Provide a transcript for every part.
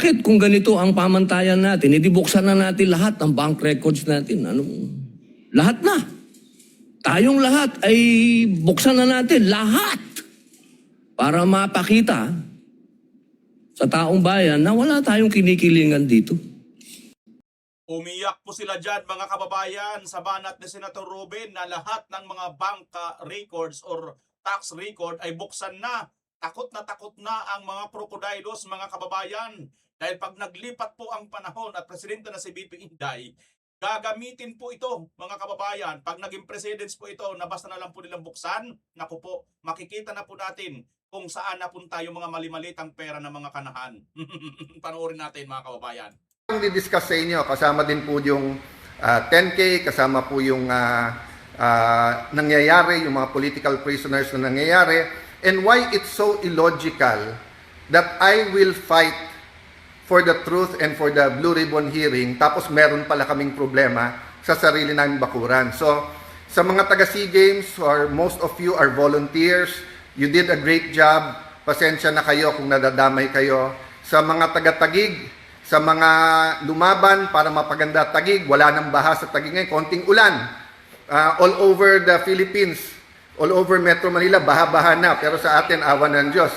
Bakit kung ganito ang pamantayan natin, edi buksan na natin lahat ng bank records natin. Lahat na. Tayong lahat ay buksan na natin. Lahat. Para mapakita sa taong bayan na wala tayong kinikilingan dito. Umiyak po sila dyan mga kababayan sa banat ni Senator Ruben na lahat ng mga bank records or tax record ay buksan na. Takot na ang mga krokodilos mga kababayan. Dahil pag naglipat po ang panahon at presidente na si BP Inday, gagamitin po ito mga kababayan. Pag naging presidents po ito na basta na lang po nilang buksan, naku po, makikita na po natin kung saan napunta yung mga mali-malitang pera ng mga kanahan. Panoorin natin mga kababayan. Ang di-discuss sa inyo, kasama din po yung 10K, kasama po yung nangyayari, yung mga political prisoners na nangyayari, and why it's so illogical that I will fight for the truth and for the Blue Ribbon hearing, tapos meron pala kaming problema sa sarili naming bakuran. So, sa mga taga-SEA Games, or most of you are volunteers, you did a great job, pasensya na kayo kung nadadamay kayo. Sa mga taga-Tagig, sa mga lumaban para mapaganda Tagig, wala nang baha sa Tagig ngayon, konting ulan. All over the Philippines, all over Metro Manila, baha-baha na. Pero sa atin, awa ng Diyos,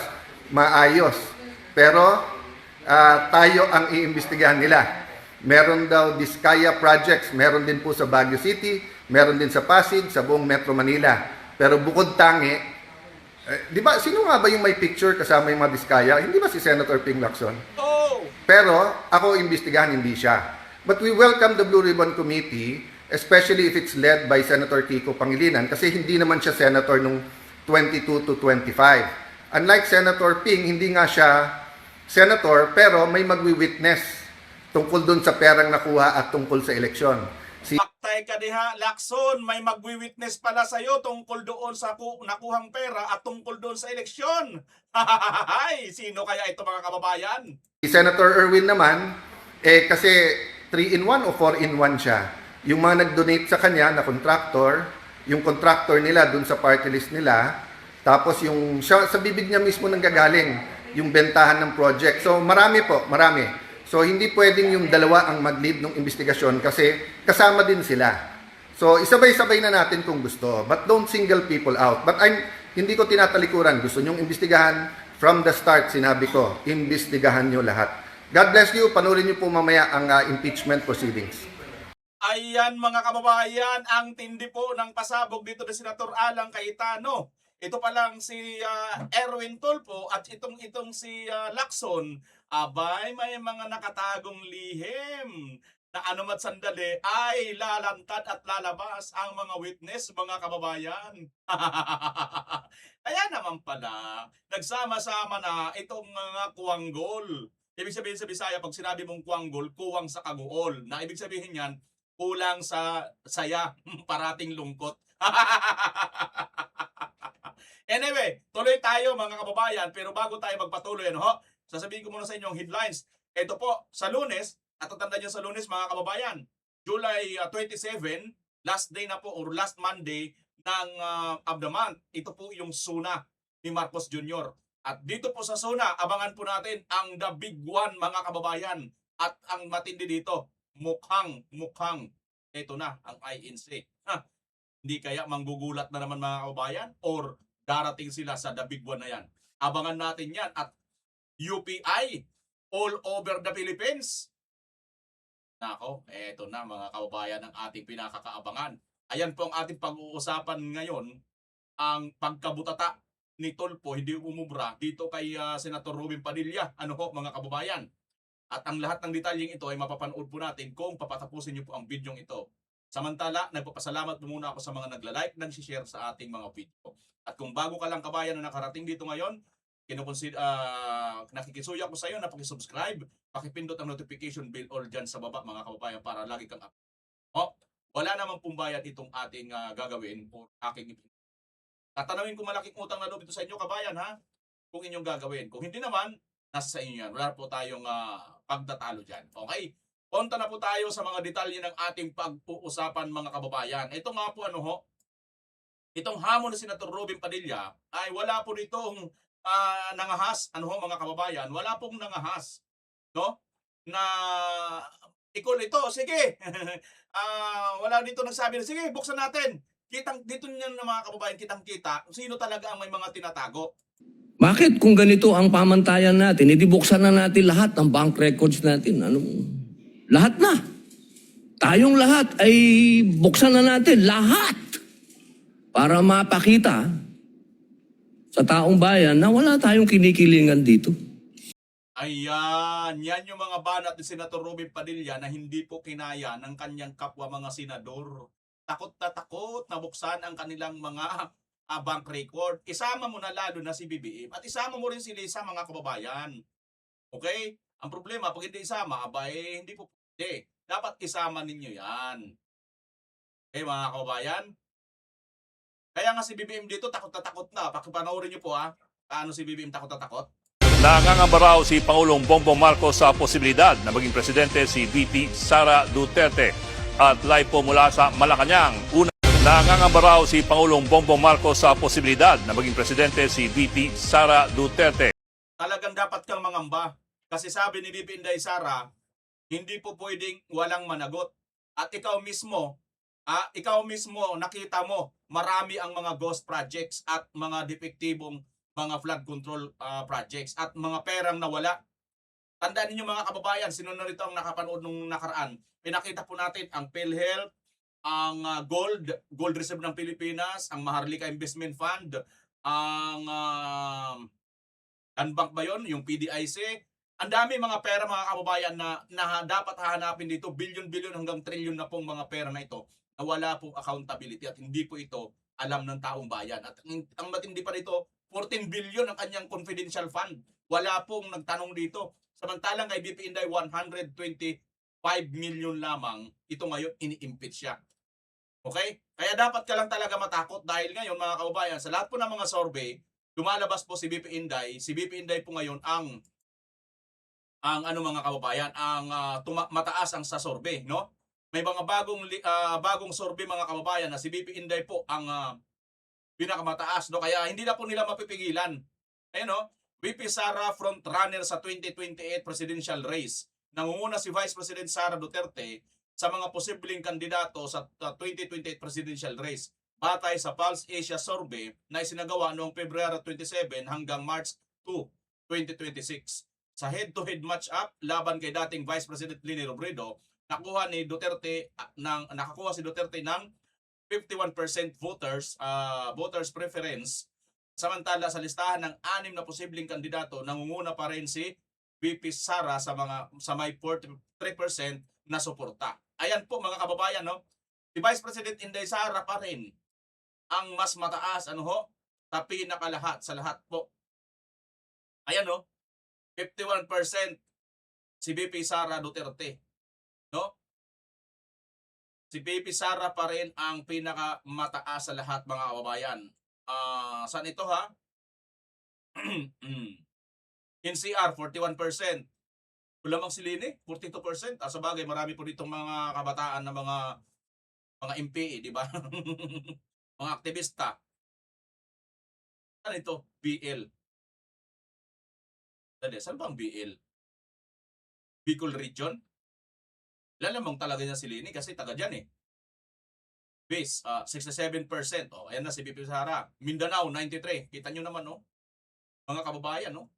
maayos. Pero tayo ang iimbestigahan nila. Meron daw Diskaya projects, meron din po sa Baguio City, meron din sa Pasig, sa buong Metro Manila. Pero bukod tangi, di ba, sino nga ba yung may picture kasama yung mga Diskaya? Hindi ba si Senator Ping Lacson? Pero ako imbestigahan, hindi siya. But we welcome the Blue Ribbon Committee, especially if it's led by Senator Kiko Pangilinan, kasi hindi naman siya senator nung 22 to 25. Unlike Senator Ping, hindi nga siya senator, pero may magwi-witness tungkol dun sa perang nakuha at tungkol sa eleksyon. Paktay ka diha, Lacson, may magwi-witness pala sa'yo tungkol doon sa nakuhang pera at tungkol doon sa eleksyon. Hay, sino kaya ito mga kababayan? Si Senator Erwin naman, kasi 3-in-1 o 4-in-1 siya. Yung mga nag-donate sa kanya na contractor, yung contractor nila dun sa party list nila, tapos yung sa bibig niya mismo nanggagaling yung bentahan ng project. So marami po, marami. So hindi pwedeng yung dalawa ang mag-lead ng investigasyon kasi kasama din sila. So isabay-sabay na natin kung gusto, but don't single people out. But hindi ko tinatalikuran. Gusto nyong imbestigahan, from the start sinabi ko, imbestigahan nyo lahat. God bless you. Panoorin nyo po mamaya ang impeachment proceedings. Ayan mga kababayan, ang tindi po ng pasabog dito ni Senator Alang Cayetano. Ito pa lang si Erwin Tulfo at itong si Lacson, abay may mga nakatagong lihim na anumat sandali ay lalantad at lalabas ang mga witness, mga kababayan. Kaya naman pala, nagsama-sama na itong mga kuwanggol. Ibig sabihin sa Bisaya, pag sinabi mong kuwanggol, kuwang sa kaguol. Na ibig sabihin yan, kulang sa saya, parating lungkot. Anyway, tuloy tayo mga kababayan, pero bago tayo magpatuloy, sasabihin ko muna sa inyong headlines. Ito po, sa Lunes, at tatandaan nyo sa Lunes mga kababayan, July 27, last day na po or last Monday of the month. Ito po yung SUNA ni Marcos Jr. At dito po sa SUNA, abangan po natin ang the big one mga kababayan. At ang matindi dito, mukhang ito na ang INC. Hindi kaya manggugulat na naman mga kababayan or darating sila sa the big one na yan. Abangan natin yan at UPI all over the Philippines. Nako, eto na mga kababayan ang ating pinakakaabangan. Ayan po ang ating pag-uusapan ngayon, ang pagkabutata ni Tulfo, hindi umubra dito kay Senator Ruben Padilla. Ano po mga kababayan? At ang lahat ng detalyeng ito ay mapapanood po natin kung papatapusin niyo po ang video ito. Samantala, nagpapasalamat muna ako sa mga nagla-like, nag-share sa ating mga video. At kung bago ka lang kabayan na nakarating dito ngayon, nakikisuya ko sa iyo na pakisubscribe, pakipindot ang notification bell all dyan sa baba mga kababayan para lagi kang update. Wala namang pumbayad itong ating gagawin o aking tatanawin kung malaking utang na loob ito sa inyo kabayan kung inyong gagawin. Kung hindi naman, nasa sa inyo yan. Wala po tayong pagtatalo dyan. Okay? Punta na po tayo sa mga detalye ng ating pag-uusapan mga kababayan. Ito nga po itong hamon ni Senator Ruben Padilla ay wala po nitong nangahas. Mga kababayan? Wala pong nangahas. no? Na ikol ito, sige. Wala dito nagsabi na, sige, buksan natin. Kitang dito niyan ng mga kababayan, kitang-kita kung sino talaga ang may mga tinatago. Bakit kung ganito ang pamantayan natin, edi buksan na natin lahat ng bank records natin? Lahat na. Tayong lahat ay buksan na natin, lahat. Para mapakita sa taong bayan na wala tayong kinikilingan dito. Ayan, yan yung mga banat ni Senator Robin Padilla na hindi po kinaya ng kanyang kapwa mga senador. Takot na buksan ang kanilang mga bank record. Isama mo na lalo na si BBM at isama mo rin si Lisa, mga kababayan. Okay? Ang problema, pag hindi isama, hindi po pwede. Dapat isama ninyo yan. Okay, mga kababayan? Kaya nga si BBM dito, takot na. Pakipanoorin nyo po paano si BBM takot na takot. Nangangamba raw si Pangulong Bongbong Marcos sa posibilidad na maging presidente si VP Sara Duterte. At live po mula sa Malacanang, nangangamba raw si Pangulong Bongbong Marcos sa posibilidad na maging presidente si VP Sara Duterte. Talagang dapat kang mangamba. Kasi sabi ni VP Inday Sara, hindi po pwedeng walang managot. At ikaw mismo nakita mo, marami ang mga ghost projects at mga depektibong mga flood control projects at mga perang nawala. Tandaan niyo mga kababayan, sino na rito ang nakapanood nung nakaraan? Pinakita po natin ang PhilHealth, ang gold reserve ng Pilipinas, ang Maharlika Investment Fund, ang Bank ba yun? Yung PDIC. Ang dami mga pera mga kababayan na dapat hahanapin dito, bilyon-bilyon hanggang trilyon na pong mga pera na ito na wala pong accountability at hindi po ito alam ng taong bayan. At ang matindi pa rito, 14 billion ang kanyang confidential fund. Wala pong nagtanong dito. Samantalang kay BP Inday, 125 million lamang. Ito ngayon, ini-impeach siya. Okay? Kaya dapat ka lang talaga matakot dahil ngayon mga kababayan, sa lahat po ng mga survey, lumalabas po si BP Inday. Si BP Inday po ngayon ang mga kababayan, mataas ang sa survey, no? May mga bagong survey mga kababayan na si BP Inday po ang pinakamataas, no? Kaya hindi na po nila mapipigilan. Ayun, no? VP Sara frontrunner sa 2028 presidential race. Nangunguna si Vice President Sara Duterte sa mga posibleng kandidato sa 2028 presidential race. Batay sa Pulse Asia Survey na isinagawa noong February 27 hanggang March 2, 2026. Sa head-to-head match-up laban kay dating Vice President Leni Robredo, nakakuha si Duterte ng 51% voters preference. Samantala sa listahan ng 6 na posibleng kandidato, nangunguna pa rin si VP Sara sa may 43% na suporta. Ayan po mga kababayan, no? Si Vice President Inday Sara pa rin ang mas mataas sa pinakalahat sa lahat po. Ayan, no? 51% si VP Sara Duterte, no? Si VP Sara pa rin ang pinakamataas sa lahat mga kababayan. Saan ito NCR 41%. Lamang si Lini 42%. Sa bagay marami po ditong mga kabataan na mga MPA, di ba? Mga aktivista. Saan ito? BL. Saan ba ang BL? Bicol Region? Lalamang talaga niya si Lini kasi taga dyan eh. Base, 67%. Ayan na si VP Sara. Mindanao, 93%. Kita nyo naman, no? Mga kababayan, no?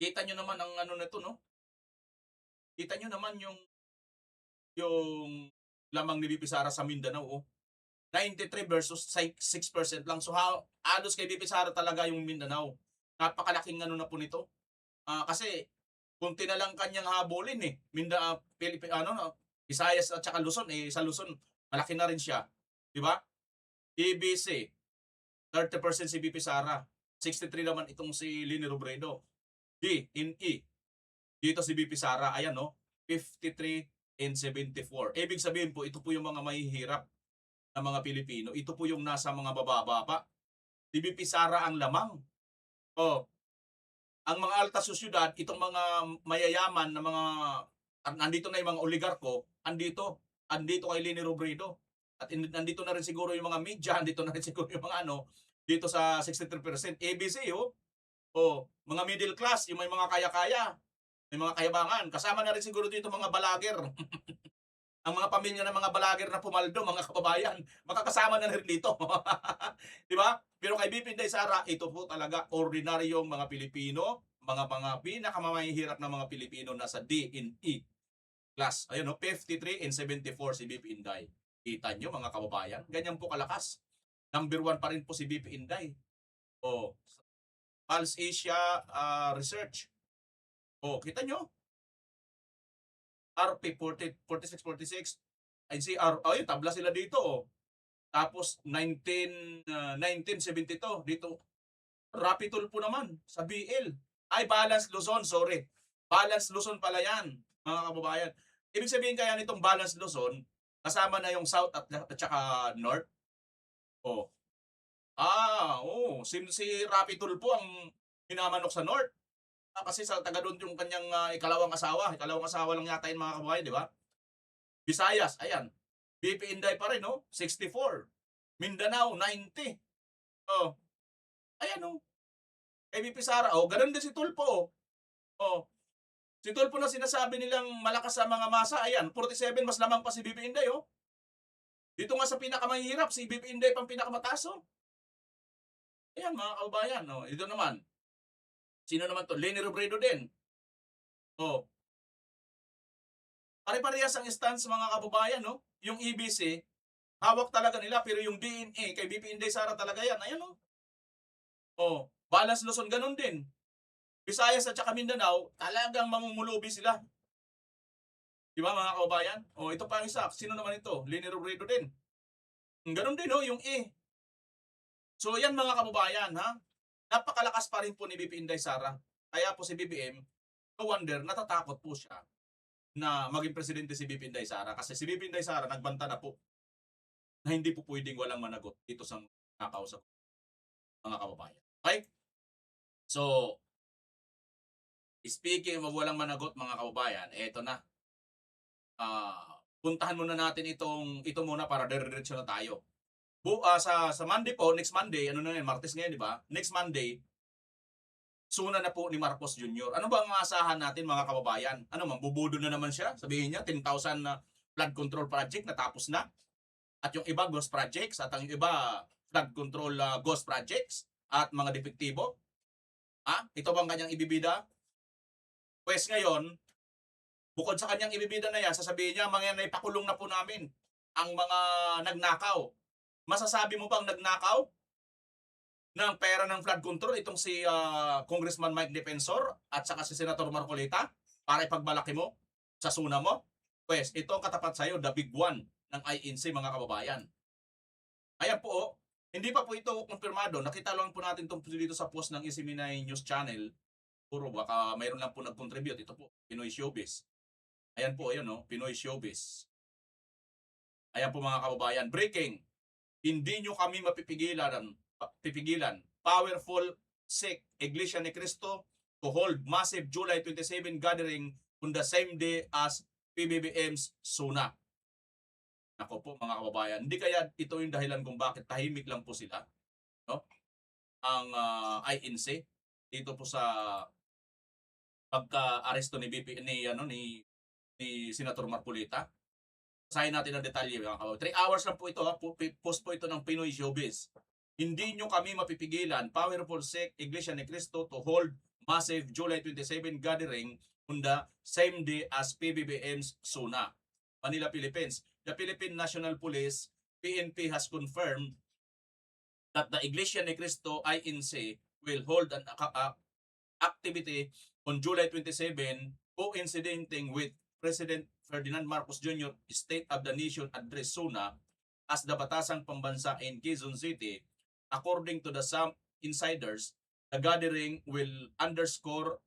Kita nyo naman ang nito, no? Kita nyo naman yung lamang ni VP Sara sa Mindanao, oh. 93 versus 6% lang. So, halos kay VP Sara talaga yung Mindanao. Napakalaking na po nito. Kasi, kunti na lang kanyang habulin eh. Visayas at saka Luzon, sa Luzon, malaki na rin siya. Di ba? EBC, 30% si VP Sara. 63 naman itong si Leni Robredo. DNE, dito si VP Sara, ayan, no? 53 and 74. Ibig sabihin po, ito po yung mga mahihirap na mga Pilipino. Ito po yung nasa mga baba-baba. Si VP Sara ang lamang. Ang mga alta sosyudad, itong mga mayayaman na mga nandito na yung mga oligarko, andito kay Leni Robredo. At nandito na rin siguro yung mga media, andito na rin siguro yung mga dito sa 63%. ABC, mga middle class, yung may mga kaya-kaya, may mga kayabangan. Kasama na rin siguro dito mga balager. Ang mga pamilya ng mga balager na pumaldo, mga kababayan, makakasama na rin dito. Di ba? Pero kay BP Inday Sara, ito po talaga ordinaryong mga Pilipino, mga pinakamamahihirap na mga Pilipino na sa D&E class. Ayun, 53 and 74 si BP Inday. Kita nyo mga kababayan, ganyan po kalakas. Number 1 pa rin po si BP Inday. Pulse Asia Research. Kita nyo? RP 46. NCR, yun, tabla sila dito. Tapos 1972 dito. Rapitol po naman sa BL. Balance Luzon, sorry. Balance Luzon pala yan, mga kababayan. Ibig sabihin kaya nitong Balance Luzon, kasama na yung South at saka North. Si Rapitol po ang minamanok sa North. Kasi sa taga doon yung kanyang ikalawang asawa lang yata yun, mga kababayan, di ba? Visayas, ayan. BP Inday pa rin, 64. Mindanao, 90. Ayan, BP Sara, ganun din si Tulpo, Si Tulpo na sinasabi nilang malakas sa mga masa, ayan, 47, mas lamang pa si BP Inday, Dito nga sa pinakamahirap, si BP Inday pang pinakamataas, Ayan, mga kababayan, ito naman. Sino naman to? Leni Robredo din. Pare-parehas ang stance, mga kababayan, Yung EBC, hawak talaga nila, pero yung DNA, kay BP Inday Sara talaga yan. Ayan, Balance Luzon, ganun din. Visayas at saka Mindanao, talagang mamumulubi sila. Di ba, mga kababayan? Ito pa ang isa. Sino naman ito? Leni Robredo din. Ganun din, yung E. So, yan, mga kababayan, ha? Napakalakas pa rin po ni BP Inday Sara. Kaya po si BBM, no wonder, natatakot po siya na maging presidente si BP Inday Sara. Kasi si BP Inday Sara, nagbanta na po na hindi po pwedeng walang managot dito sa nakausap mga kababayan. Okay? So, speaking of walang managot, mga kababayan, eto na. Puntahan muna natin ito muna para dire-diretso na tayo. Sa Monday po, next Monday, Martes ngayon, di ba? Next Monday, suna na po ni Marcos Jr. Ano ba ang asahan natin, mga kababayan? Mambubudo na naman siya? Sabihin niya, 10,000 na flood control project natapos na. At yung iba, ghost projects. At ang iba, flood control ghost projects. At mga depektibo. Ito bang kanyang ibibida? Pues ngayon, bukod sa kanyang ibibida na yan, sasabihin niya, mga naipakulong na po namin ang mga nagnakaw. Masasabi mo bang nagnakaw ng pera ng flood control itong si Congressman Mike Defensor at saka si Senator Marcolita para ipagmalaki mo sa suna mo? Pues ito ang katapat sa'yo, the big one ng INC, mga kababayan. Ayan po, hindi pa po ito kumpirmado. Nakita lang po natin itong dito sa post ng Isiminay News Channel. Puro baka mayroon lang po nag-contribute. Ito po, Pinoy Showbiz. Ayan po, Pinoy Showbiz. Ayan po, mga kababayan. Breaking. Hindi nyo kami mapipigilan. Powerful sect Iglesia ni Cristo to hold massive July 27 gathering on the same day as PBBM's SUNA. Ako po, mga kababayan, hindi kaya ito yung dahilan kung bakit tahimik lang po sila, ang INC dito po sa pagka-aresto ni ni Senator Marcolita. Basahin natin ang detalye, mga kababayan. 3 hours lang po ito, post po ito ng Pinoy Showbiz. Hindi nyo kami mapipigilan, powerful sect Iglesia ni Cristo to hold massive July 27 gathering on the same day as PBBM's SUNA. Manila, Philippines. The Philippine National Police, PNP, has confirmed that the Iglesia ni Cristo INC will hold an activity on July 27 coinciding with President Ferdinand Marcos Jr. State of the Nation Address SUNA as the Batasang Pambansa in Quezon City. According to some insiders, the gathering will underscore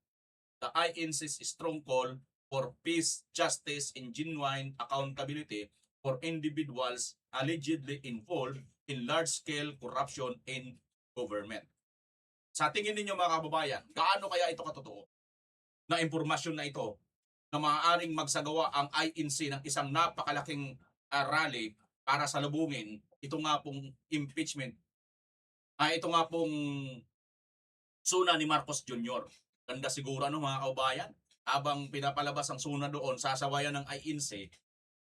the INC's strong call for peace, justice, and genuine accountability for individuals allegedly involved in large-scale corruption in government. Sa tingin ninyo, mga kababayan, gaano kaya ito katotoo na impormasyon na ito na maaaring magsagawa ang INC ng isang napakalaking rally para salubungin ito nga pong impeachment, ito nga pong Suna ni Marcos Jr. Ganda siguro mga kababayan. Habang pinapalabas ang suna doon, sasawayan ng INC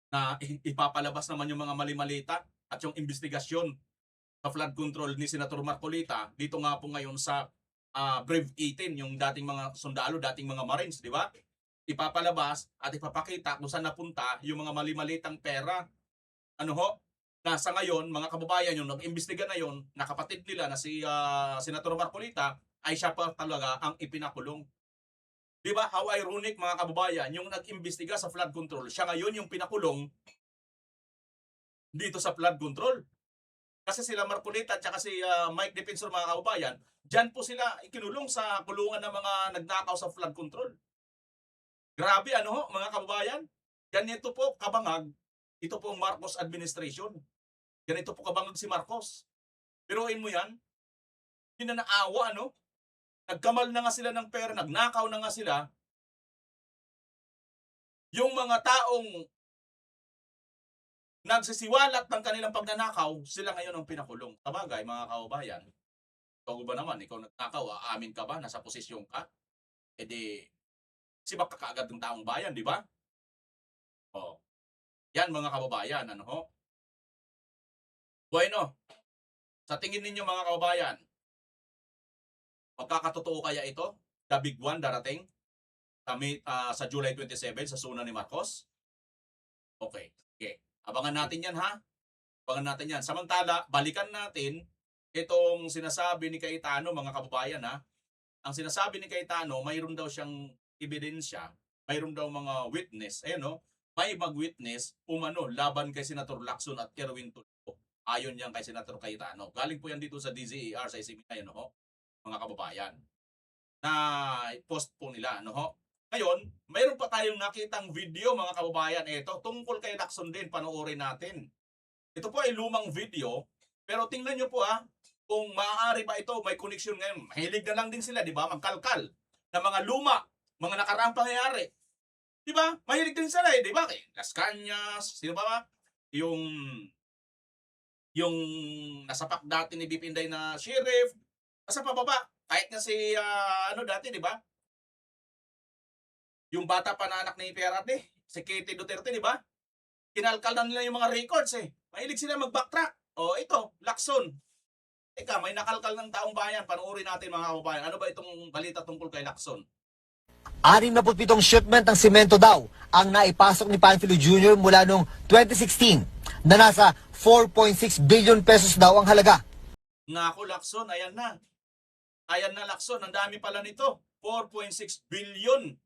na ipapalabas naman yung mga mali-malita at yung investigasyon sa flood control ni Senator Marcolita dito nga po ngayon sa Brave 18, yung dating mga sundalo, dating mga Marines, di ba? Ipapalabas at ipapakita kung saan napunta yung mga mali-malitang pera. Na sa ngayon, mga kababayan, yung nag-imbestiga na yun, na kapatid nila na si Senator Marcolita, ay siya pa talaga ang ipinakulong. Di ba? How ironic, mga kababayan, yung nag-imbestiga sa flood control, siya ngayon yung pinakulong dito sa flood control. Kasi sila Marcolita at saka si Mike Defensor, mga kababayan, dyan po sila ikinulong sa kulungan ng mga nagnakaw sa flood control. Grabe, mga kababayan? Ganito po kabangag, ito po ang Marcos administration. Ganito po kabangag si Marcos. Piruin mo yan, hindi na naawa, Nagkamal na nga sila ng pera, nagnakaw na nga sila. Yung mga taong nagsisiwalat ng kanilang pagnanakaw, sila ngayon ang pinakulong. Sabagay, mga kababayan, ikaw ba naman, ikaw nagnakaw, aamin ka ba, nasa posisyon ka? E di, sibak ka kaagad ng taong bayan, di ba? O, yan mga kababayan, Bueno, sa tingin ninyo mga kababayan, magkakatotoo kaya ito? The big one darating sa July 27 sa suna ni Marcos? Okay. Abangan natin yan, ha? Abangan natin yan. Samantala, balikan natin itong sinasabi ni Cayetano, mga kababayan, ha? Ang sinasabi ni Cayetano, mayroon daw siyang ebidensya, mayroon daw mga witness, may mag-witness laban kay Senator Lacson at Erwin Tulfo. Ayon yan kay Senator Cayetano. Galing po yan dito sa DZER sa Isiminay, mga kababayan, na post po nila, Ngayon, mayroon pa tayong nakitang video, mga kababayan, ito, tungkol kay Lacson din, panoorin natin. Ito po ay lumang video, pero tingnan nyo po, kung maaari ba ito, may connection ngayon. Mahilig na lang din sila, di ba, magkalkal na mga luma, mga nakaraang pangyayari. Di ba? Mahilig din sila, di ba? Las Cañas, sino ba? Yung nasapak dati ni BP Inday na sheriff, nasa pababa, kahit nga si, dati, di ba? Yung bata pa na anak ni PRD, si Katie Duterte, di ba? Kinalkal na nila yung mga records, Mahilig sila mag-backtrack. O, ito, Lacson. Teka, may nakalkal ng taong bayan. Panoorin natin, mga kababayan. Ano ba itong balita tungkol kay Lacson? 67 shipment ng simento daw ang naipasok ni Panfilo Jr. mula noong 2016 na nasa 4.6 billion pesos daw ang halaga. Naku, Lacson, ayan na. Ayan na, Lacson. Ang dami pala nito. 4.6 billion.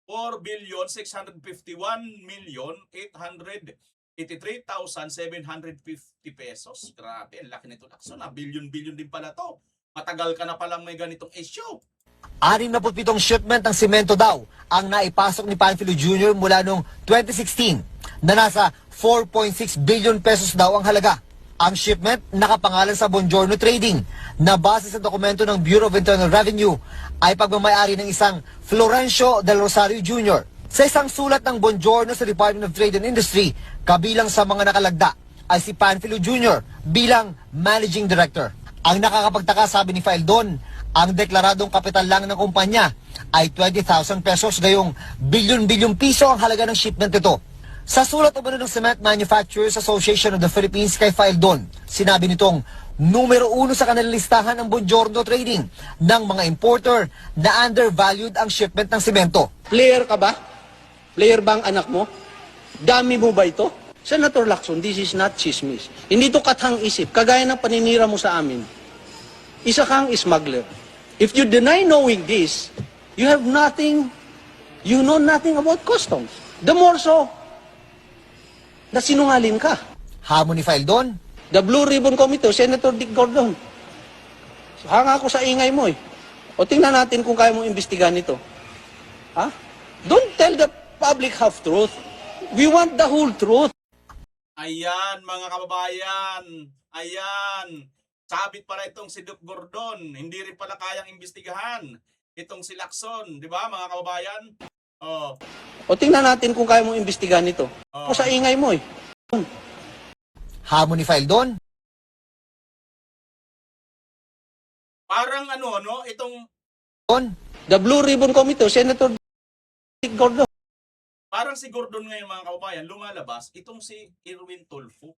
4,651,883,750 pesos. Grabe, ang laki nito, Lacson. Billion-billion din pala to. Matagal ka na palang may ganitong issue. 67 shipment ng simento daw ang naipasok ni Panfilo Jr. mula noong 2016 na nasa 4.6 billion pesos daw ang halaga. Ang shipment nakapangalan sa Bongiorno Trading na base sa dokumento ng Bureau of Internal Revenue ay pagmamayari ng isang Florencio Del Rosario Jr. Sa isang sulat ng Bongiorno sa Department of Trade and Industry, kabilang sa mga nakalagda ay si Panfilo Jr. bilang Managing Director. Ang nakakapagtaka, sabi ni Faeldon, ang deklaradong kapital lang ng kumpanya ay 20,000 pesos, gayong bilyon-bilyong piso ang halaga ng shipment ito. Sa sulat umano ng Cement Manufacturers Association of the Philippines kay Faeldon, sinabi nitong numero 1 sa kanilang listahan ng Bongiorno Trading ng mga importer na undervalued ang shipment ng simento. Player ka ba? Player ba ang anak mo? Dami mo ba ito? Senator Lacson, this is not chismis. Hindi to kathang isip. Kagaya ng paninira mo sa amin. Isa kang smuggler. If you deny knowing this, you have nothing, you know nothing about customs. The more so, na sinungaling ka. Hamon ni Faeldon, The Blue Ribbon Committee, Senator Dick Gordon. Hanga ako sa ingay mo O tingnan natin kung kaya mong imbestigahan ito. Ha? Don't tell the public half-truth. We want the whole truth. Ayan, mga kababayan. Ayan. Sabit pala itong si Duke Gordon. Hindi rin pala kayang imbestigahan itong si Lacson. Di ba, mga kababayan? Oh. O tingnan natin kung kaya mong imbestigahan ito. O sa ingay mo hamon ni Faeldon, Parang itong The Blue Ribbon Committee, Senator Gordon. Parang si Gordon ngayon mga kababayan, lumalabas itong si Erwin Tulfo.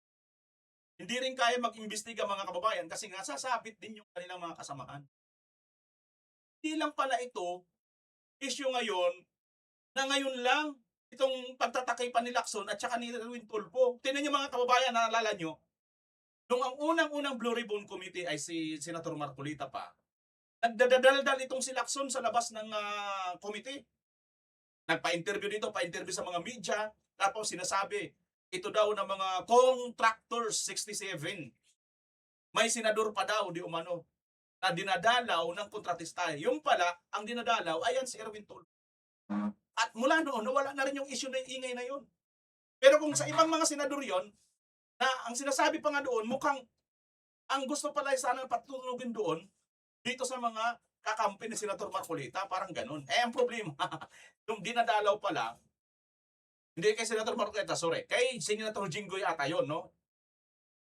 Hindi rin kaya mag-imbestiga mga kababayan kasi nga sasabit din yung kanilang mga kasamahan. Hindi lang pala ito, issue ngayon, na ngayon lang, itong pagtatakay pa ni Lacson at saka ni Erwin Tulfo. Tingnan niyo mga kababayan, naalala nyo, nung ang unang-unang Blue Ribbon Committee ay si Senator Marcolita pa, nagdadaldal itong si Lacson sa labas ng committee. Nagpa-interview dito, pa-interview sa mga media, tapos sinasabi, ito daw ng mga contractors 67. May senador pa daw, di umano, na dinadalaw ng kontratista. Yung pala, ang dinadalaw, ayan si Erwin Tulfo. At mula noon, nawala na rin yung issue na yung ingay na yun. Pero kung sa ibang mga senador yon, na ang sinasabi pa nga doon, mukhang ang gusto pala sana patutugin doon, dito sa mga kakampi ni Senator Marcolita, parang ganun. Ang problema, yung dinadalaw pala, hindi kay Senator Marcolita, sorry, kay Senator Jinggoy ata yun, no?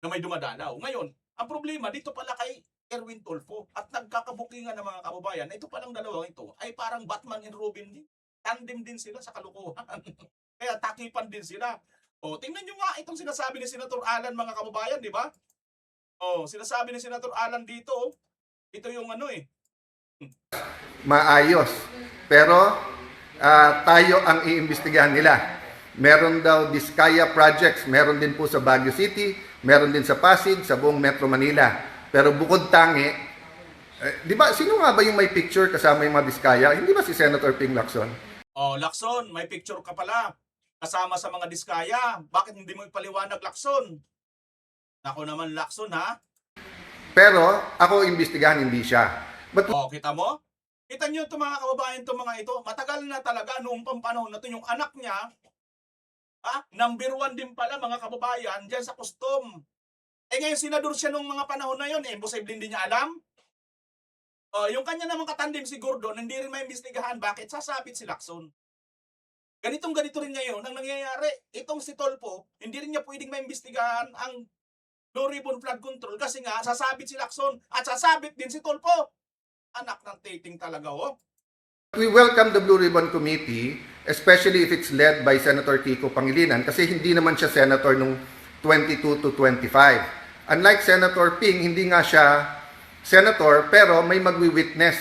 Na may dumadalaw. Ngayon, ang problema, dito pala kay Erwin Tulfo at nagkakabukingan ng mga kababayan na ito palang dalawang ito ay parang Batman and Robin din. Tandem din sila sa kalukuhan. Kaya takipan din sila. O, tingnan nyo nga itong sinasabi ni Senator Alan mga kababayan, di ba? O, sinasabi ni Senator Alan dito, ito yung ano Maayos. Pero tayo ang iimbestigahan nila. Meron daw Diskaya projects, meron din po sa Baguio City, meron din sa Pasig, sa buong Metro Manila. Pero bukod tangi, di ba, sino nga ba yung may picture kasama yung mga Diskaya? Hindi ba si Senator Ping Lacson? Oh, Lacson, may picture ka pala. Kasama sa mga Diskaya. Bakit hindi mo ipaliwanag, Lacson? Ako naman, Lacson, ha? Pero ako imbestigahan, hindi siya. But Oh, kita mo? Kita nyo ito mga kababayan, ito mga ito. Matagal na talaga noong panahon na ito. Yung anak niya, number 1 din pala mga kababayan dyan sa custom. Ngayon senador siya nung mga panahon na yun. Imposible hindi niya alam. Yung kanya namang katandem si Gordon, hindi rin maimbestigahan. Bakit? Sasabit si Lacson. Ganito rin ngayon ang nangyayari. Itong si Tulfo, hindi rin niya pwedeng maimbestigahan ang Blue Ribbon Flood Control kasi nga sasabit si Lacson at sasabit din si Tulfo. Anak ng titing talaga, oh. we welcome the Blue Ribbon Committee, especially if it's led by Senator Kiko Pangilinan kasi hindi naman siya senator nung 22 to 25. Unlike Senator Ping, hindi nga siya senator pero may magwi-witness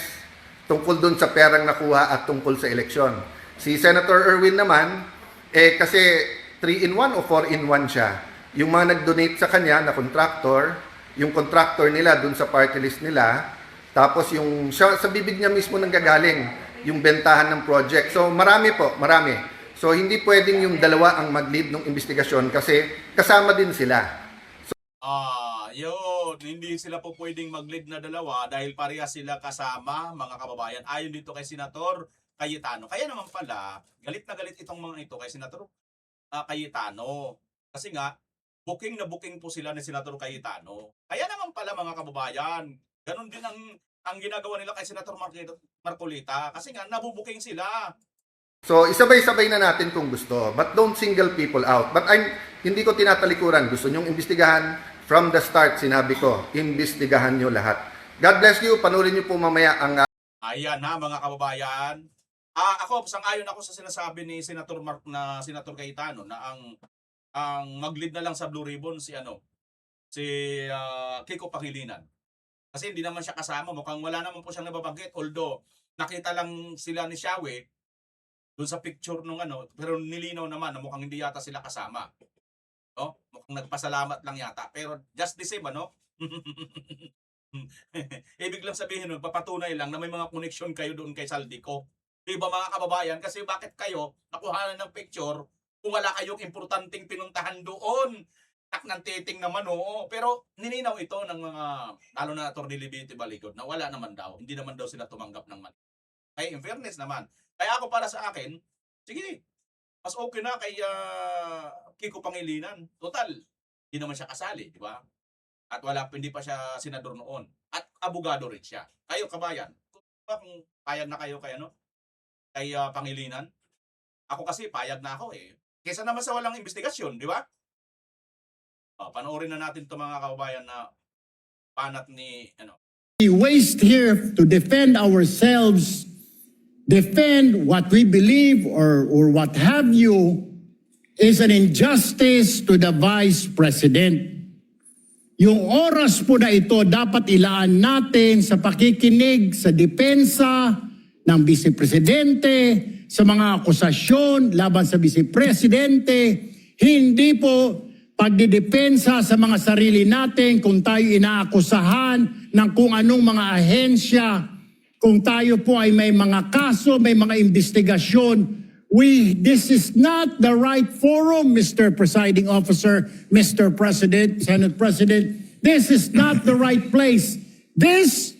tungkol dun sa perang nakuha at tungkol sa eleksyon. Si Senator Erwin naman, kasi 3-in-1 o 4-in-1 siya. Yung mga nag-donate sa kanya na contractor, yung contractor nila dun sa party list nila, tapos yung sa bibig niya mismo nang gagaling yung bentahan ng project. So marami po, marami. So hindi pwedeng yung dalawa ang mag-lead ng investigasyon kasi kasama din sila. Yun. Hindi sila po pwedeng mag-lead na dalawa dahil pareha sila kasama, mga kababayan. Ayon dito kay Senator Cayetano. Kaya naman pala, galit na galit itong mga ito kay Senator Cayetano. Kasi nga, booking na booking po sila ni Senator Cayetano. Kaya naman pala mga kababayan, ganun din ang ginagawa nila kay Senator Marcolita. Kasi nga, nabubuking sila. So isabay-sabay na natin kung gusto, but don't single people out. But hindi ko tinatalikuran. Gusto nyong imbestigahan, from the start sinabi ko, imbestigahan nyo lahat. God bless you. Panurin nyo po mamaya ang Ayan na mga kababayan. Ako, sang-ayon ako sa sinasabi ni Senator Cayetano na ang mag-lead na lang sa Blue Ribbon si Kiko Pangilinan. Kasi hindi naman siya kasama, mukhang wala naman po siyang nababanggit. Although nakita lang sila ni Xiaowe doon sa picture nung pero nilinaw naman na mukhang hindi yata sila kasama. No? Mukhang nagpasalamat lang yata. Pero just the same, ibig lang sabihin, papatunay lang na may mga connection kayo doon kay Saldico. Diba mga kababayan? Kasi bakit kayo nakuhanan ng picture kung wala kayong importanteng pinuntahan doon? Ng titing naman, oo. Pero nilinaw ito ng mga, lalo na Atty. Libby Baligod, na wala naman daw. Hindi naman daw sila tumanggap ng mali. Kaya in fairness naman. Kaya ako para sa akin, sige, mas okay na kay Kiko Pangilinan. Total, hindi naman siya kasali, di ba? At hindi pa siya senador noon. At abogado rin siya. Kayo, kabayan, kung payag na kayo kay Pangilinan, ako kasi payag na ako eh. Kesa naman sa walang investigasyon, di ba? Panoorin na natin 'to mga kababayan na panat ni We waste here to defend ourselves, defend what we believe or what have you, is an injustice to the Vice President. Yung oras po na ito dapat ilaan natin sa pakikinig sa depensa ng Vice Presidente, sa mga akusasyon laban sa Vice Presidente, hindi po pagdidepensa sa mga sarili natin kung tayo inaakusahan ng kung anong mga ahensya, kung tayo po ay may mga kaso, may mga investigasyon. This is not the right forum, Mr. Presiding Officer, Mr. President, Senate President. This is not the right place. This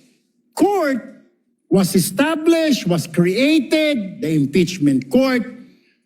court was established, was created, the impeachment court,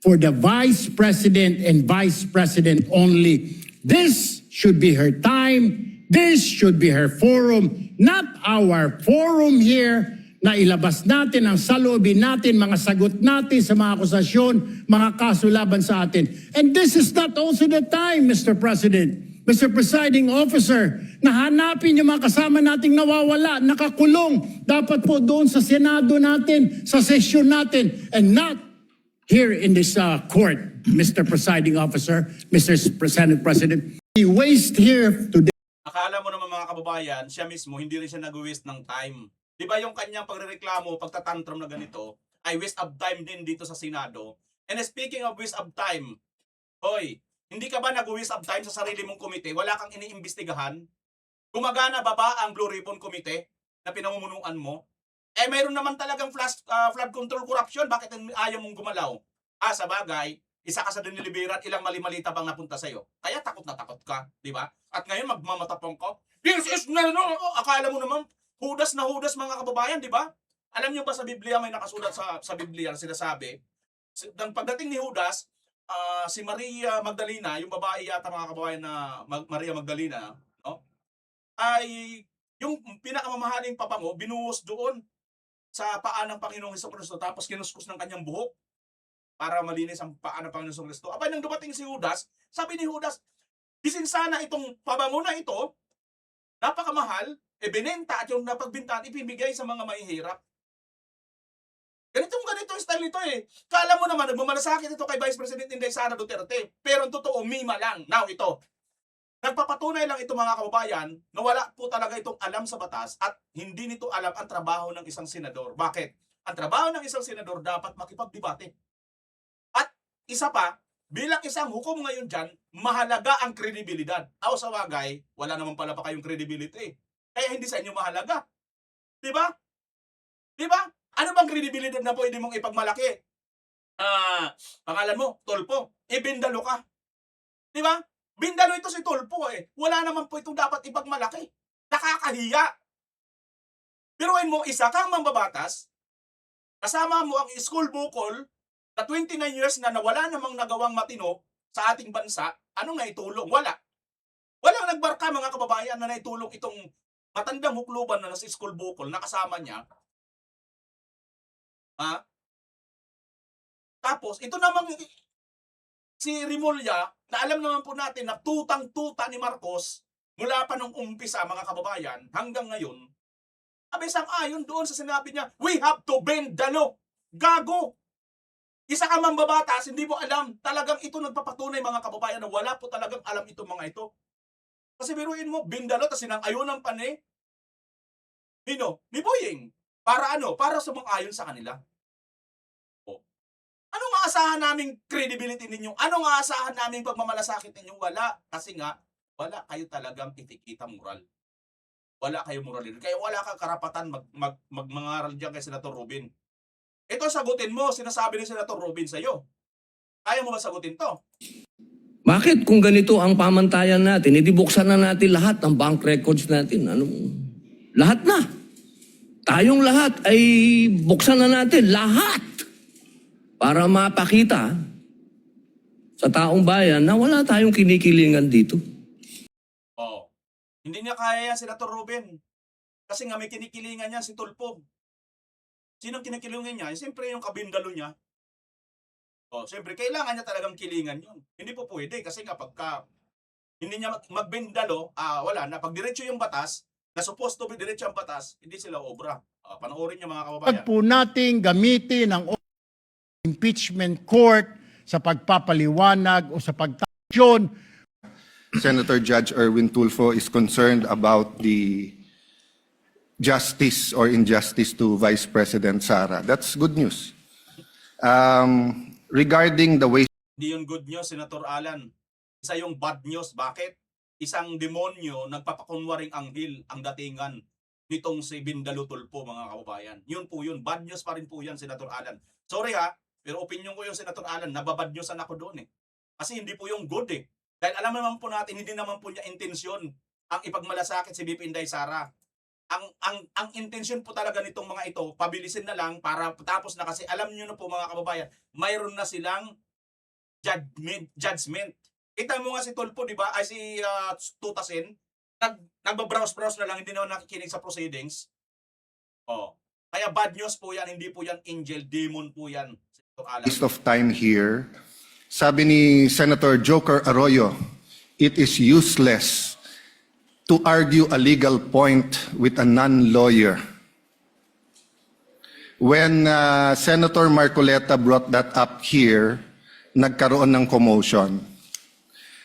for the Vice President and Vice President only. This should be her time. This should be her forum, not our forum here na ilabas natin ang saloobin natin, mga sagot natin sa mga akusasyon, mga kaso laban sa atin. And this is not also the time, Mr. President, Mr. Presiding Officer, na hanapin yung mga kasama nating nawawala, nakakulong, dapat po doon sa Senado natin, sa sesyon natin, and not here in this court, Mr. Presiding Officer, Mr. Senate President. We waste here today. Akala mo naman mga kababayan, siya mismo, hindi rin siya nag-waste ng time. Di ba yung kanyang pagrereklamo, pagtatantrum na ganito, ay waste of time din dito sa Senado. And speaking of waste of time, hoy, hindi ka ba nag-waste of time sa sarili mong komite? Wala kang iniimbestigahan? Gumagana ba ang Blue Ribbon Committee na pinamumunuan mo? Eh, mayroon naman talagang flood control corruption. Bakit ayaw mong gumalaw? Sa bagay, isa ka sa diniliberan, ilang mali-malita bang napunta sa'yo? Kaya takot na takot ka, di ba? At ngayon, magmamatapang ka. This is no. Akala mo naman, hudas na hudas mga kababayan, di ba? Alam niyo ba sa Biblia, may nakasulat sa Biblia, sinasabi, pagdating ni Judas, si Maria Magdalena, yung babae yata mga kababayan na Maria Magdalena, no? Ay yung pinakamamahaling pabango, binuhos doon sa paa ng Panginoong Hesukristo, tapos kinuskus ng kanyang buhok para malinis ang paa ng Panginoong Hesukristo. Abay, nang dumating si Judas, sabi ni Judas, bisin sana itong pabango na ito, napakamahal, binenta at yung napagbintahan, ipibigay sa mga mahihirap. Ganito yung style nito eh. Kala mo naman, nagmamalasakit ito kay Vice President Inday Sara Duterte. Pero ang totoo, mima lang. Now, ito. Nagpapatunay lang ito mga kababayan na wala po talaga itong alam sa batas at hindi nito alam ang trabaho ng isang senador. Bakit? Ang trabaho ng isang senador dapat makipagdebate. At isa pa, bilang isang hukom ngayon dyan, mahalaga ang kredibilidad. Sa bagay, wala naman pala pa kayong credibility. Kaya hindi sa inyo mahalaga. Diba? Diba? Ano bang kredibilidad na pwede mong ipagmalaki? Pangalan mo, Tulpo. Bindalo ka. Diba? Bindalo ito si Tulpo eh. Wala naman po itong dapat ipagmalaki. Nakakahiya. Piruin mo, isa kang mambabatas, kasama mo ang school bukol na 29 years na wala namang nagawang matino sa ating bansa, ano nga itulong? Wala. Walang nagbarka mga kababayan na naitulong itong matandang hukluban na nasa school bukol na kasama niya. Tapos, ito namang si Rimulya, na alam naman po natin na tutang-tuta ni Marcos mula pa nung umpisa mga kababayan hanggang ngayon, sang-ayon doon sa sinabi niya, we have to bend the law. Gago! Isa ka mambabatas, hindi mo alam. Talagang ito nagpapatunay mga kababayan na wala po talagang alam itong mga ito. Kasi biruin mo, bindalo, tas sinang-ayunan pa ni Boying. Para ano? Para sumang-ayon sa kanila. Anong aasahan naming credibility ninyo? Anong aasahan naming pagmamalasakit ninyo? Wala. Kasi nga, wala kayo talagang itikita moral. Wala kayo morality. Kaya wala kang karapatan magmangaral dyan kay Senator Rubin. Ito sagutin mo, sinasabi ni Senator Rubin sa'yo. Kaya mo ba sagutin to? Bakit kung ganito ang pamantayan natin, edi buksan na natin lahat ng bank records natin. Lahat na. Tayong lahat ay buksan na natin. Lahat. Para mapakita sa taong bayan na wala tayong kinikilingan dito. Hindi niya kaya yan, Senator Rubin. Kasi nga may kinikilingan niya si Tulpo. Sinong kinikilingan niya? Siyempre yung kabindalo niya. Siyempre kailangan niya talagang kilingan yun. Hindi po pwede kasi nga pagka hindi niya magbindalo, wala na. Pag diretso yung batas, na supposed to be diretso ang batas, hindi sila obra. Panoorin niyo mga Huwag kababayan. po nating gamitin ang impeachment court sa pagpapaliwanag o sa pagtasyon. Senator Judge Erwin Tulfo is concerned about the justice or injustice to Vice President Sara. That's good news. Regarding the way Hindi yun good news, Senator Alan. Isa yung bad news. Bakit? Isang demonyo nagpapakunwaring anghel ang datingan nitong si Bindalo Tulfo, mga kababayan. Yun po yun. Bad news pa rin po yan, Senator Alan. Sorry ha, pero opinion ko yung Senator Alan, nababad newsan ako doon eh. Kasi hindi po yung good eh. Dahil alam naman po natin, hindi naman po niya intensyon ang ipagmalasakit si VP Inday Sara. Ang intensyon po talaga nitong mga ito, pabilisin na lang para tapos na, kasi alam niyo na po mga kababayan, mayroon na silang judgment. Kita mo nga si Tulfo, di ba? Ay si Tutasin, nagbabrowse-browse na lang, hindi naman nakikinig sa proceedings. Oh. Kaya bad news po yan, hindi po yan angel, demon po yan. waste of time here, sabi ni Senator Joker Arroyo, it is useless to argue a legal point with a non-lawyer. When Senator Marcoleta brought that up here, nagkaroon ng commotion.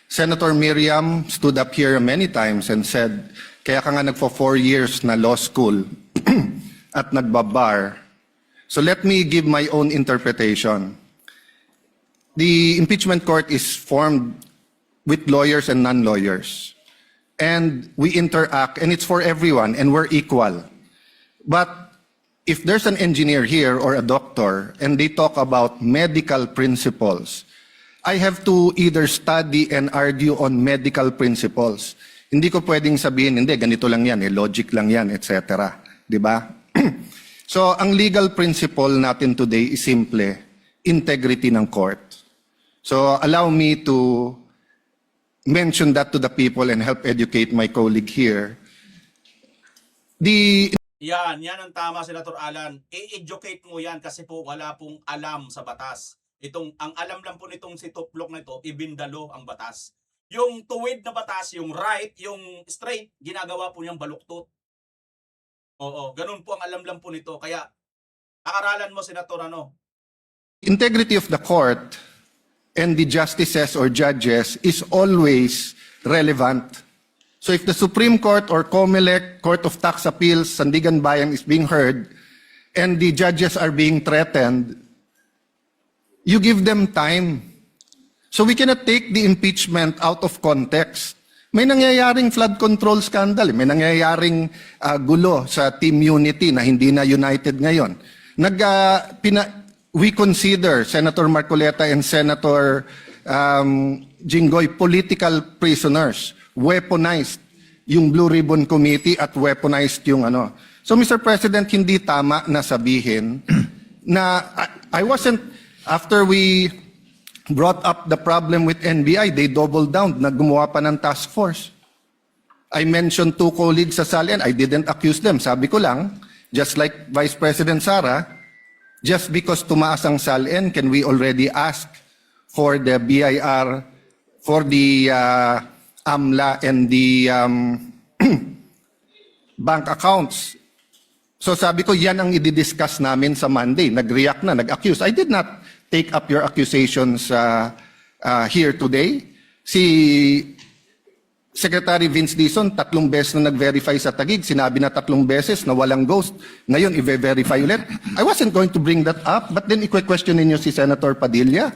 Senator Miriam stood up here many times and said, kaya ka nga nagpo 4 years na law school at nagbabar. So let me give my own interpretation. The impeachment court is formed with lawyers and non-lawyers. And we interact, and it's for everyone, and we're equal. But if there's an engineer here or a doctor, and they talk about medical principles, I have to either study and argue on medical principles. Hindi ko pwedeng sabihin, hindi, ganito lang yan, logic lang yan, etc. Diba? So, ang legal principle natin today is simple, integrity ng court. So, allow me to mention that to the people and help educate my colleague here. Yan ang tama, Senator Alan. I-educate mo yan kasi po wala pong alam sa batas. Ang alam lang po nitong si Tuplok na ito, ibindalo ang batas. Yung tuwid na batas, yung right, yung straight, ginagawa po niyang baluktot. Oo, ganun po ang alam lang po nito. Kaya, akaralan mo, Senator, Integrity of the court and the justices or judges is always relevant. So if the Supreme Court or COMELEC, Court of Tax Appeals, Sandigan Bayan is being heard, and the judges are being threatened, you give them time. So we cannot take the impeachment out of context. May nangyayaring flood control scandal, may nangyayaring gulo sa Team Unity na hindi na united ngayon. We consider Senator Marcoleta and Senator Jinggoy political prisoners, weaponized yung Blue Ribbon Committee at weaponized yung ano. So Mr. President, hindi tama na sabihin na I wasn't, after we brought up the problem with NBI, they doubled down, naggumawa pa ng task force. I mentioned 2 colleagues sa SALN, I didn't accuse them. Sabi ko lang, just like Vice President Sara, just because tumaas ang SALN, can we already ask for the BIR, for the AMLA and the bank accounts? So sabi ko, yan ang i-discuss namin sa Monday. Nag-react na, nag-accuse. I did not take up your accusations here today. Si Secretary Vince Dizon, 3 beses na nag-verify sa Taguig. Sinabi na 3 beses na walang ghost. Ngayon, i-verify ulit. I wasn't going to bring that up, but then i-question ninyo si Senator Padilla.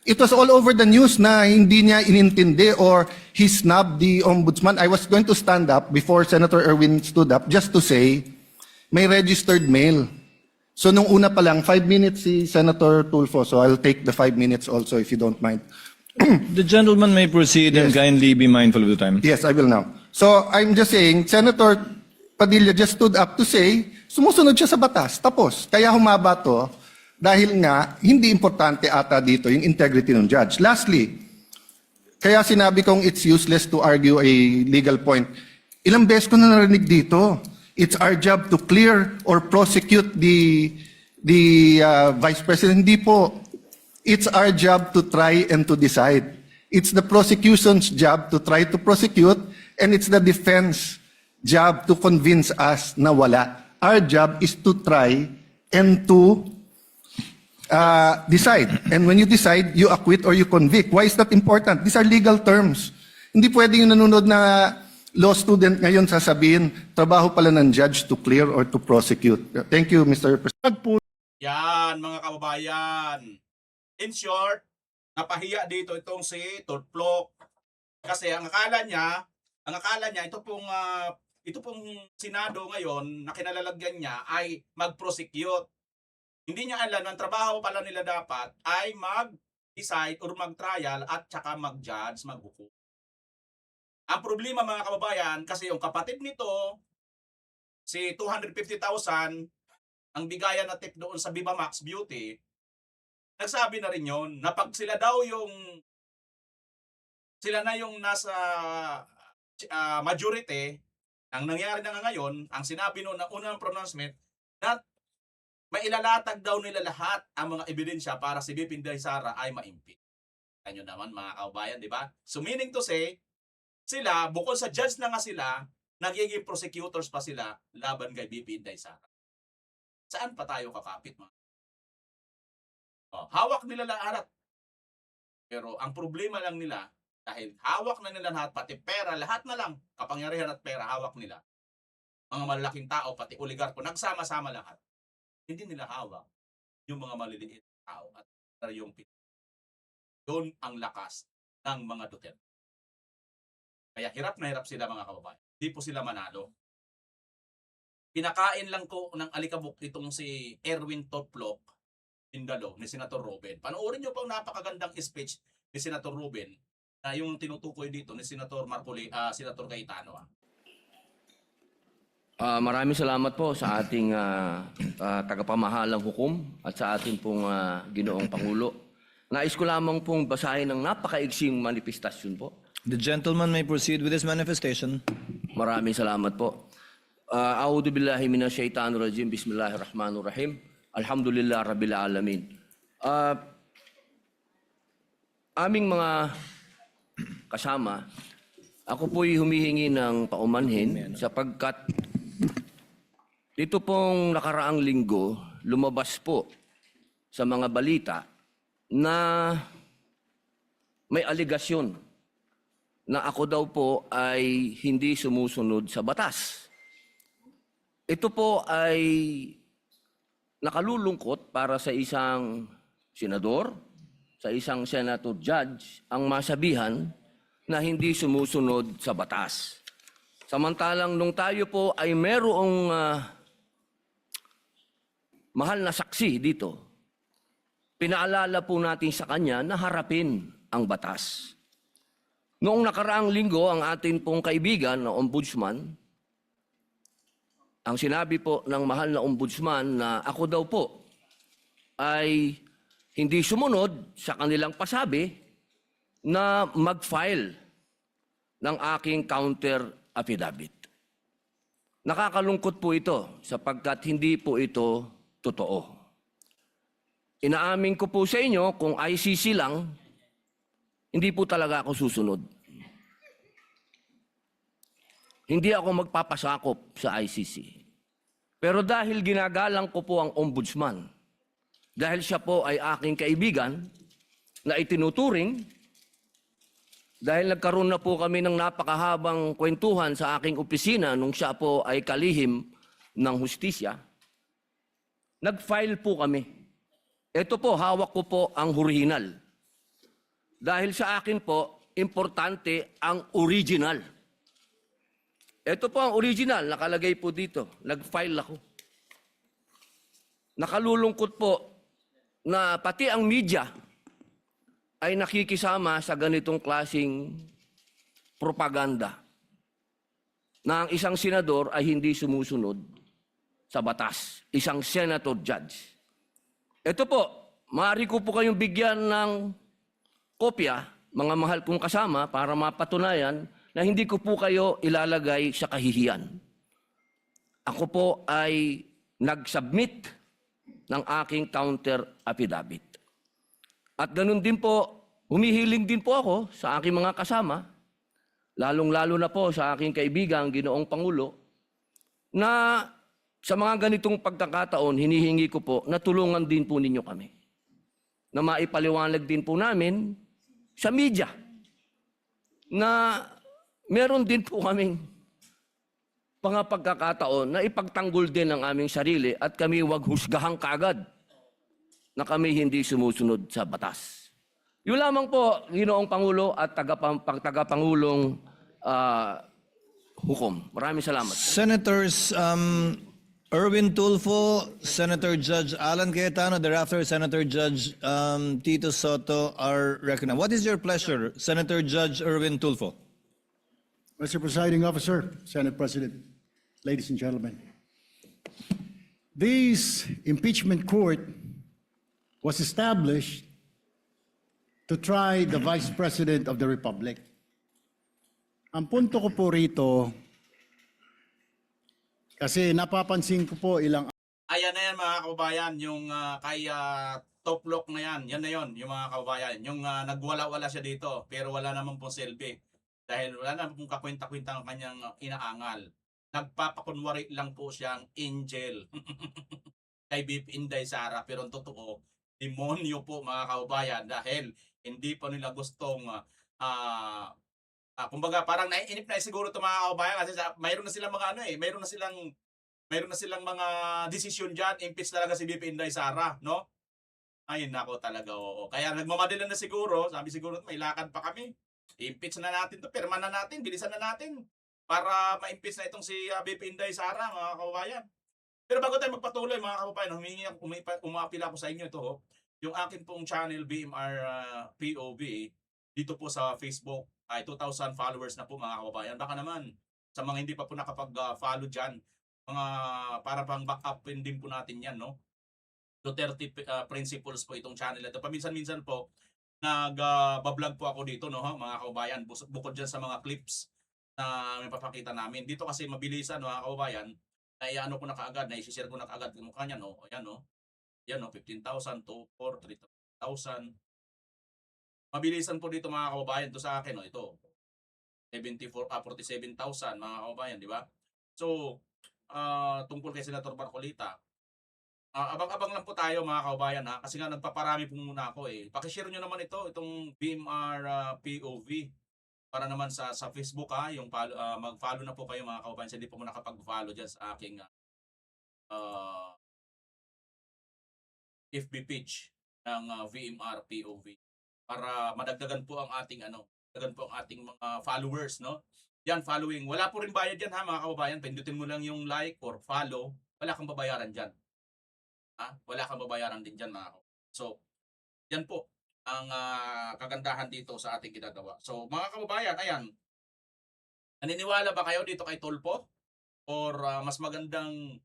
It was all over the news na hindi niya inintindi or he snubbed the ombudsman. I was going to stand up before Senator Erwin stood up just to say, may registered mail. So nung una pa lang, 5 minutes si Senator Tulfo, so I'll take the 5 minutes also if you don't mind. The gentleman may proceed and kindly be mindful of the time. Yes, I will now. So I'm just saying, Senator Padilla just stood up to say, sumusunod siya sa batas, tapos. Kaya humaba to, dahil nga, hindi importante ata dito yung integrity ng judge. Lastly, kaya sinabi kong it's useless to argue a legal point. Ilang beses ko na narinig dito, it's our job to clear or prosecute the Vice President. Hindi po. It's our job to try and to decide. It's the prosecution's job to try to prosecute, and it's the defense job to convince us na wala. Our job is to try and to decide. And when you decide, you acquit or you convict. Why is that important? These are legal terms. Hindi pwede yung nanonood na law student ngayon sasabihin, trabaho pala ng judge to clear or to prosecute. Thank you, Mr. President. Yan, mga kababayan. In short, napahiya dito itong si Torplok. Kasi ang akala niya ito pong Senado ngayon na kinalalagyan niya ay mag-prosecute. Hindi niya alam, ang trabaho pala nila dapat ay mag-decide or mag-trial at saka mag-judge, maghukom. Ang problema mga kababayan, kasi yung kapatid nito, si 250,000, ang bigayan na tip doon sa Viva Max Beauty, nagsabi na rin yun, na pag sila na yung nasa majority, ang nangyari na nga ngayon, ang sinabi noon ng unang pronouncement, na mailalatag daw nila lahat ang mga ebidensya para si VP Inday Sara ay ma-impeach. Ano naman mga kababayan, di ba? So meaning to say, sila, bukod sa judge na nga sila, nagiging prosecutors pa sila laban kay VP Inday Sara. Saan pa tayo kakapit, mga? Hawak nila lahat. Pero ang problema lang nila, dahil hawak na nila lahat, pati pera, lahat na lang, kapangyarihan at pera, hawak nila. Mga malalaking tao, pati oligarko, nagsama-sama lahat. Hindi nila hawak yung mga maliliit na tao at yung doon ang lakas ng mga Duterte. Kaya hirap na hirap sila mga kababayan. Hindi po sila manalo. Pinakain lang ko ng alikabok itong si Erwin Torplok Indalo ni Senator Ruben. Panoorin nyo pa ang napakagandang speech ni Senator Ruben na yung tinutukoy dito ni Senator Senator Cayetano. Maraming salamat po sa ating tagapamahalang hukom at sa ating pong Ginoong Pangulo. Nais ko lamang pong basahin ng napakaigsing manifestasyon po. The gentleman may proceed with his manifestation. Maraming salamat po. A'udhu billahi minash shaitanir rajim. Bismillahirrahmanirrahim. Alhamdulillah rabbil alamin. Aming mga kasama, ako po'y humihingi ng paumanhin sapagkat dito pong nakaraang linggo, lumabas po sa mga balita na may aligasyon na ako daw po ay hindi sumusunod sa batas. Ito po ay nakalulungkot para sa isang senador, sa isang senator judge, ang masabihan na hindi sumusunod sa batas. Samantalang nung tayo po ay merong mahal na saksi dito, pinaalala po natin sa kanya na harapin ang batas. Noong nakaraang linggo, ang atin pong kaibigan na ombudsman, ang sinabi po ng mahal na ombudsman na ako daw po ay hindi sumunod sa kanilang pasabi na mag-file ng aking counter affidavit. Nakakalungkot po ito sapagkat hindi po ito totoo. Inaamin ko po sa inyo kung ICC lang, hindi po talaga ako susunod. Hindi ako magpapasakop sa ICC. Pero dahil ginagalang ko po ang ombudsman, dahil siya po ay aking kaibigan na itinuturing, dahil nagkaroon na po kami ng napakahabang kwentuhan sa aking opisina nung siya po ay kalihim ng hustisya, nag-file po kami. Ito po, hawak ko po ang original. Dahil sa akin po, importante ang original. Ito po ang original, nakalagay po dito. Nag-file ako. Nakalulungkot po na pati ang media ay nakikisama sa ganitong klasing propaganda na ang isang senador ay hindi sumusunod sa batas. Isang senator judge. Ito po, maaari ko po kayong bigyan ng kopya, mga mahal kong kasama, para mapatunayan na hindi ko po kayo ilalagay sa kahihiyan. Ako po ay nag-submit ng aking counter affidavit. At ganun din po, humihiling din po ako sa aking mga kasama, lalong-lalo na po sa aking kaibigan, Ginoong Pangulo, na sa mga ganitong pagkakataon, hinihingi ko po na tulungan din po ninyo kami. Na maipaliwanag din po namin sa media na meron din po kaming mga pagkakataon na ipagtanggol din ang aming sarili at kami wag husgahang kagad na kami hindi sumusunod sa batas. Yun lamang po, Ginoong Pangulo at tagapangulong hukom. Maraming salamat. Senators Erwin Tulfo, Senator Judge Alan Cayetano, thereafter Senator Judge Tito Soto are recognized. What is your pleasure, Senator Judge Erwin Tulfo? Mr. Presiding Officer, Senate President, ladies and gentlemen. This impeachment court was established to try the Vice President of the Republic. Ang punto ko po rito, kasi napapansin ko po ilang Ayan na yan mga kababayan, yung kay Top Lock na yan, yan na yon yung mga kababayan. Yung nagwala-wala siya dito, pero wala naman pong selfie. Dahil wala naman pong kakwenta-kwenta ang kanyang inaangal. Nagpapakunwari lang po siyang angel kay BP Inday Sara, pero ang totoo, demonyo po mga kababayan dahil hindi pa nila gustong kumbaga parang naiinip na siguro ito mga kababayan kasi mayroon na silang mga mayroon na silang mga desisyon diyan, impeach talaga si BP Inday Sara, no? Ay nako talaga, oo. Kaya nagmamadali na siguro, sabi siguro may lakad pa kami. I-impeach na natin 'to, pirma na natin, bilisan na natin para ma-impeach na itong si BP Inday Sara mga kababayan. Pero bago tayo magpatuloy mga kababayan, umapila ko sa inyo ito, yung akin pong channel BMR POV dito po sa Facebook ay 2,000 followers na po mga kababayan. Baka naman sa mga hindi pa po nakapag-follow dyan, mga para pang back-upin din po natin yan, no? Duterte Principles po itong channel. Ito paminsan-minsan po nag-vlog po ako dito, no, mga kababayan, bukod dyan sa mga clips na may papakita namin. Dito kasi mabilisan mga kababayan, naiano ko na kaagad, naisishare ko na kaagad yung mukha niya, no? Ayan, no? Yan, no? 15,000 to 3,000. Mabilisan po dito mga kababayan, to sa akin, no? Ito, 47,000 mga kababayan, di ba? So, tungkol kay Senator Marcolita, abang-abang lang po tayo mga kababayan ha, kasi nga nagpaparami po muna ako eh. Pakishare nyo naman itong BMR POV para naman sa Facebook ha, yung mag-follow na po kayo mga kababayan, hindi po mo nakapag-follow dyan sa aking FB page ng VMR POV para madagdagan po ang ating mga followers, no? Yan, following. Wala po rin bayad yan ha mga kababayan. Pindutin mo lang yung like or follow. Wala kang babayaran dyan. Wala kang babayaran din dyan mga kababayan. So, yan po ang kagandahan dito sa ating ginagawa. So, mga kababayan, ayan. Naniniwala ba kayo dito kay Tulfo? Or mas magandang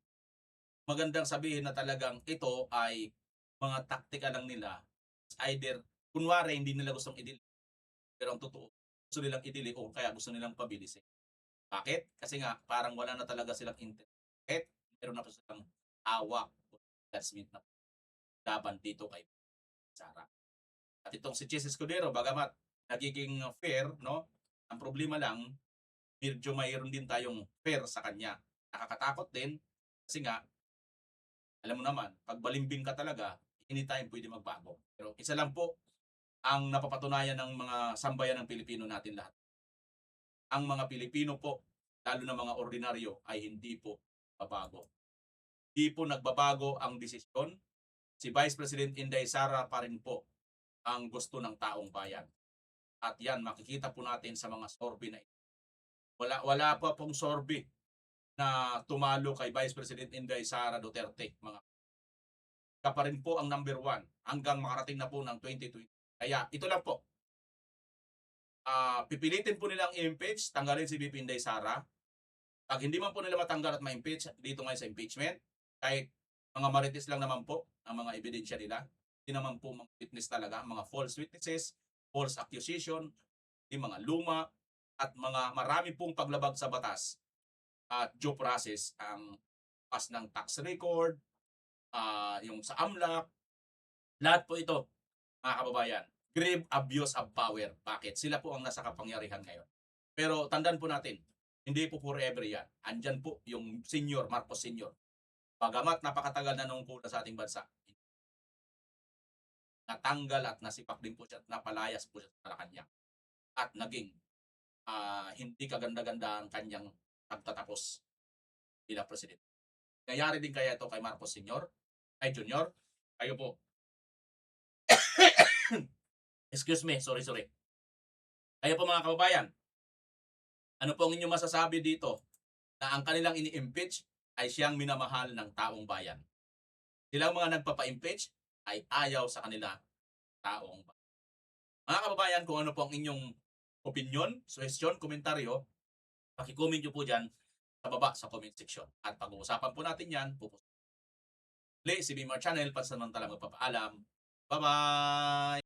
sabihin na talagang ito ay mga taktika lang nila. Either, kunwari, hindi nila gustong idili. Pero ang totoo, gusto nilang idili o kaya gusto nilang pabilisin. Bakit? Kasi nga, parang wala na talaga silang internet. Meron na pa silang hawak o attachment na laban dito kay Sara. At itong si Chis Escudero, bagamat nagiging fair, no? Ang problema lang, medyo mayroon din tayong fair sa kanya. Nakakatakot din kasi nga, alam mo naman, pag balimbing ka talaga, anytime pwede magbago. Pero isa lang po ang napapatunayan ng mga sambayan ng Pilipino natin lahat. Ang mga Pilipino po, lalo na mga ordinaryo, ay hindi po babago. Hindi po nagbabago ang desisyon. Si Vice President Inday Sara pa rin po ang gusto ng taong bayan. At yan, makikita po natin sa mga sorbi na ito. Wala pa pong sorbi na tumalo kay Vice President Inday Sara Duterte. Ka pa rin po ang number 1 hanggang makarating na po ng 2020. Kaya ito lang po. Pipilitin po nilang i-impeach, tanggalin si BP Inday Sara. Pag hindi man po nila matanggal at ma-impeach dito ngayon sa impeachment, kahit mga marites lang naman po ang mga ebidensya nila, hindi naman po mga witness talaga, mga false witnesses, false accusation, yung mga luma, at mga marami pong paglabag sa batas at due process, ang pas ng tax record, yung sa AMLAC, lahat po ito, mga kababayan, grave abuse of power. Bakit? Sila po ang nasa kapangyarihan ngayon. Pero tandaan po natin, hindi po forever yan. Andyan po yung senior, Marcos Senior. Bagamat napakatagal na nungkula sa ating bansa, natanggal at nasipak din po siya at napalayas po siya sa Malacanang. At naging hindi kaganda-ganda ang kanyang pagtatapos bilang presidente. Nangyari din kaya ito kay Marcos Senior, ay Junior, kayo po. Excuse me, sorry. Kayo po mga kababayan, ano po ang inyong masasabi dito na ang kanilang ini-impeach ay siyang minamahal ng taong bayan? Silang mga nagpapa-impeach ay ayaw sa kanila taong bayan. Mga kababayan, kung ano po ang inyong opinion, suggestion, komentaryo, paki-comment nyo po dyan sa baba sa comment section. At pag-uusapan po natin yan, si Bimar Channel, pansamantala magpapaalam. Bye-bye!